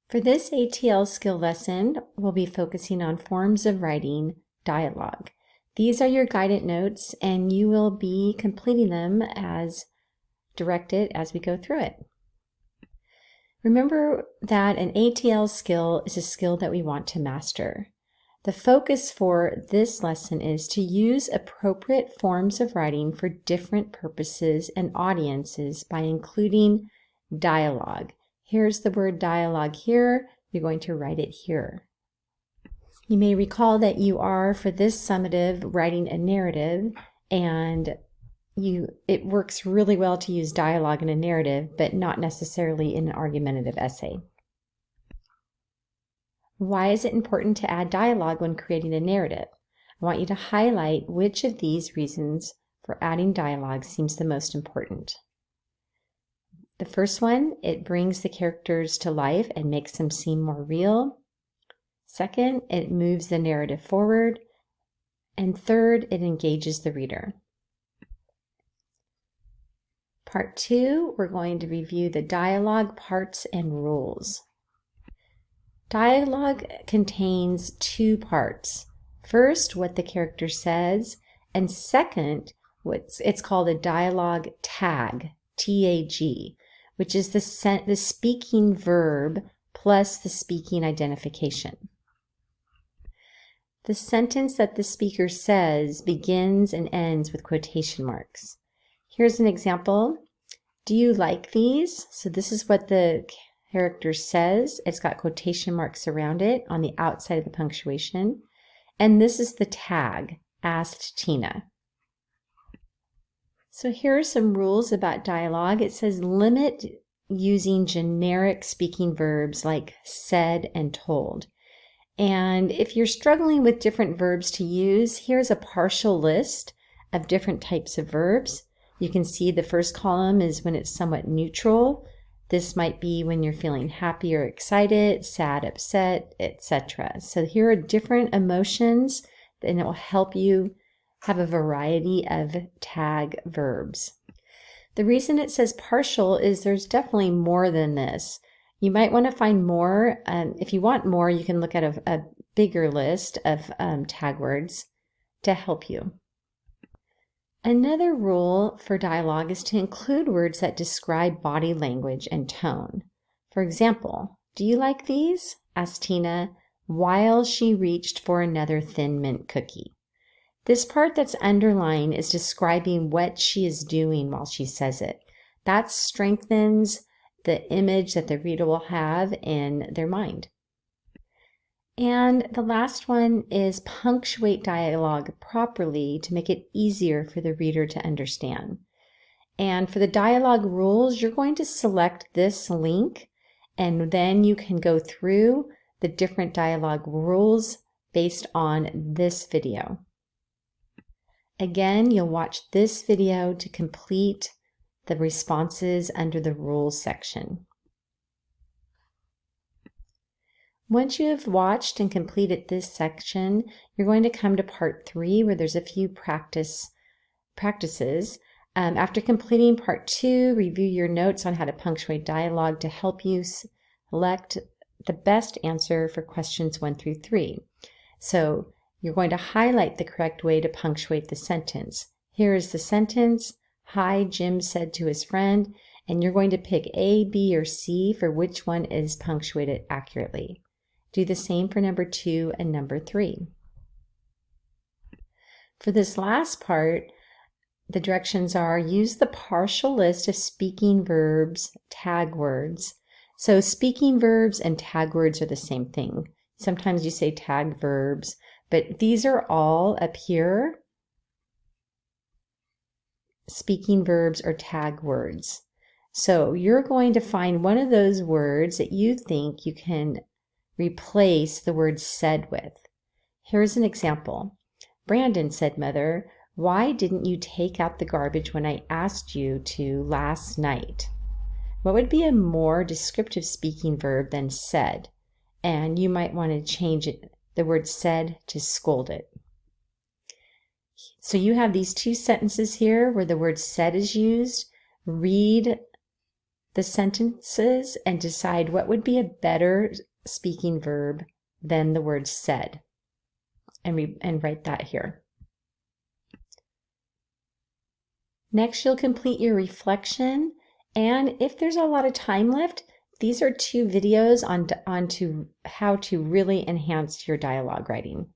For this ATL skill lesson, we'll be focusing on forms of writing dialogue. These are your guided notes, and you will be completing them as directed as we go through it. Remember that an ATL skill is a skill that we want to master. The focus for this lesson is to use appropriate forms of writing for different purposes and audiences by including dialogue. Here's the word dialogue here. You're going to write it here. You may recall that you are, for this summative, writing a narrative, and it works really well to use dialogue in a narrative, but not necessarily in an argumentative essay. Why is it important to add dialogue when creating a narrative? I want you to highlight which of these reasons for adding dialogue seems the most important. The first one, it brings the characters to life and makes them seem more real. Second, it moves the narrative forward. And third, it engages the reader. Part 2, we're going to review the dialogue parts and rules. Dialogue contains two parts. First, what the character says, and second, it's called a dialogue tag, T-A-G, which is the speaking verb plus the speaking identification. The sentence that the speaker says begins and ends with quotation marks. Here's an example. Do you like these? So this is what the character says. It's got quotation marks around it on the outside of the punctuation. And this is the tag, asked Tina. So here are some rules about dialogue. It says limit using generic speaking verbs like said and told. And if you're struggling with different verbs to use, here's a partial list of different types of verbs. You can see the first column is when it's somewhat neutral. This might be when you're feeling happy or excited, sad, upset, etc. So here are different emotions, and it will help you have a variety of tag verbs. The reason it says partial is there's definitely more than this. You might want to find more. If you want more, you can look at a bigger list of tag words to help you. Another rule for dialogue is to include words that describe body language and tone. For example, do you like these? Asked Tina while she reached for another Thin Mint cookie. This part that's underlined is describing what she is doing while she says it. That strengthens the image that the reader will have in their mind. And the last one is punctuate dialogue properly to make it easier for the reader to understand. And for the dialogue rules, you're going to select this link, and then you can go through the different dialogue rules based on this video. Again, you'll watch this video to complete the responses under the rules section. Once you have watched and completed this section, you're going to come to part 3 where there's a few practices. After completing part 2, review your notes on how to punctuate dialogue to help you select the best answer for questions 1 through 3. So you're going to highlight the correct way to punctuate the sentence. Here is the sentence. Hi, Jim said to his friend, and you're going to pick A, B, or C for which one is punctuated accurately. Do the same for number 2 and number 3. For this last part, the directions are use the partial list of speaking verbs, tag words. So speaking verbs and tag words are the same thing. Sometimes you say tag verbs, but these are all up here. Speaking verbs or tag words. So you're going to find one of those words that you think you can replace the word said with. Here's an example. Brandon said, Mother, why didn't you take out the garbage when I asked you to last night? What would be a more descriptive speaking verb than said? And you might want to change it, the word said, to scolded. So you have these two sentences here where the word said is used. Read the sentences and decide what would be a better speaking verb than the word said, and write that here. Next, you'll complete your reflection, and if there's a lot of time left, these are 2 videos on how to really enhance your dialogue writing.